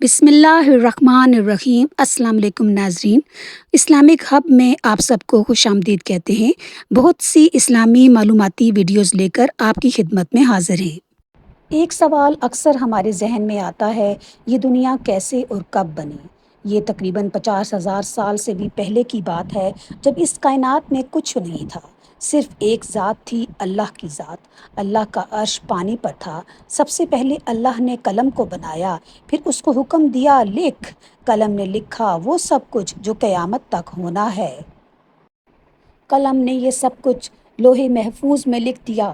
بسم اللہ الرحمن الرحیم۔ السلام علیکم ناظرین، اسلامک ہب میں آپ سب کو خوش آمدید کہتے ہیں۔ بہت سی اسلامی معلوماتی ویڈیوز لے کر آپ کی خدمت میں حاضر ہیں۔ ایک سوال اکثر ہمارے ذہن میں آتا ہے، یہ دنیا کیسے اور کب بنی؟ یہ تقریباً 50,000 سال سے بھی پہلے کی بات ہے، جب اس کائنات میں کچھ نہیں تھا، صرف ایک ذات تھی، اللہ کی ذات۔ اللہ کا عرش پانی پر تھا۔ سب سے پہلے اللہ نے قلم کو بنایا، پھر اس کو حکم دیا لکھ۔ قلم نے لکھا وہ سب کچھ جو قیامت تک ہونا ہے۔ قلم نے یہ سب کچھ لوح محفوظ میں لکھ دیا۔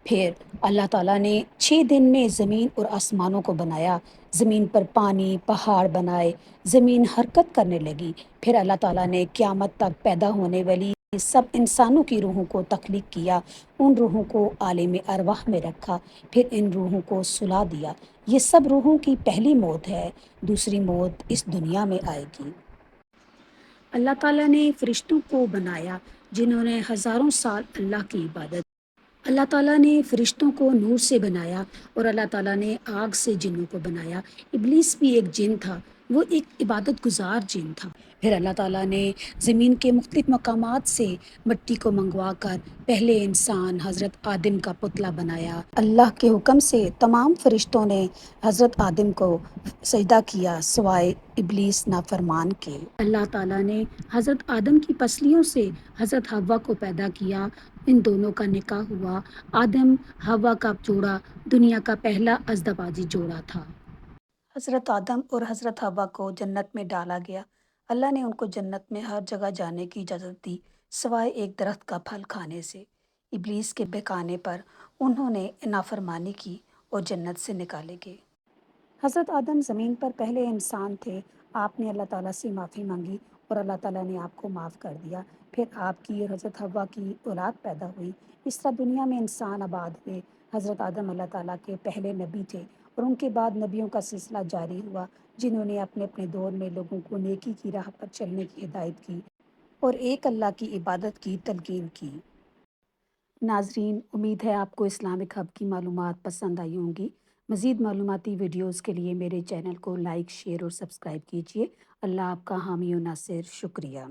پھر اللہ تعالیٰ نے 6 دن میں زمین اور آسمانوں کو بنایا۔ زمین پر پانی، پہاڑ بنائے، زمین حرکت کرنے لگی۔ پھر اللہ تعالیٰ نے قیامت تک پیدا ہونے والی سب انسانوں کی روحوں کو تخلیق کیا۔ ان روحوں کو عالم ارواح میں رکھا، پھر ان روحوں کو سلا دیا۔ یہ سب روحوں کی پہلی موت ہے، دوسری موت اس دنیا میں آئے گی۔ اللہ تعالیٰ نے فرشتوں کو بنایا جنہوں نے ہزاروں سال اللہ کی عبادت۔ اللہ تعالیٰ نے فرشتوں کو نور سے بنایا اور اللہ تعالیٰ نے آگ سے جنوں کو بنایا۔ ابلیس بھی ایک جن تھا، وہ ایک عبادت گزار جن تھا۔ پھر اللہ تعالیٰ نے زمین کے مختلف مقامات سے مٹی کو منگوا کر پہلے انسان حضرت آدم کا پتلا بنایا۔ اللہ کے حکم سے تمام فرشتوں نے حضرت آدم کو سجدہ کیا سوائے ابلیس نافرمان کے۔ اللہ تعالیٰ نے حضرت آدم کی پسلیوں سے حضرت حوا کو پیدا کیا۔ ان دونوں کا نکاح ہوا۔ آدم حوا کا جوڑا دنیا کا پہلا ازدواجی جوڑا تھا۔ حضرت آدم اور حضرت حوا کو جنت میں ڈالا گیا۔ اللہ نے ان کو جنت میں ہر جگہ جانے کی اجازت دی سوائے ایک درخت کا پھل کھانے سے۔ ابلیس کے بہکانے پر انہوں نے نافرمانی کی اور جنت سے نکالے گئے۔ حضرت آدم زمین پر پہلے انسان تھے۔ آپ نے اللہ تعالیٰ سے معافی مانگی اور اللہ تعالیٰ نے آپ کو معاف کر دیا۔ پھر آپ کی اور حضرت حوا کی اولاد پیدا ہوئی۔ اس طرح دنیا میں انسان آباد ہوئے۔ حضرت آدم اللہ تعالیٰ کے پہلے نبی تھے اور ان کے بعد نبیوں کا سلسلہ جاری ہوا، جنہوں نے اپنے اپنے دور میں لوگوں کو نیکی کی راہ پر چلنے کی ہدایت کی اور ایک اللہ کی عبادت کی تلقین کی۔ ناظرین، امید ہے آپ کو اسلامک ہب کی معلومات پسند آئی ہوں گی۔ مزید معلوماتی ویڈیوز کے لیے میرے چینل کو لائک، شیئر اور سبسکرائب کیجیے۔ اللہ آپ کا حامی و ناصر۔ شکریہ۔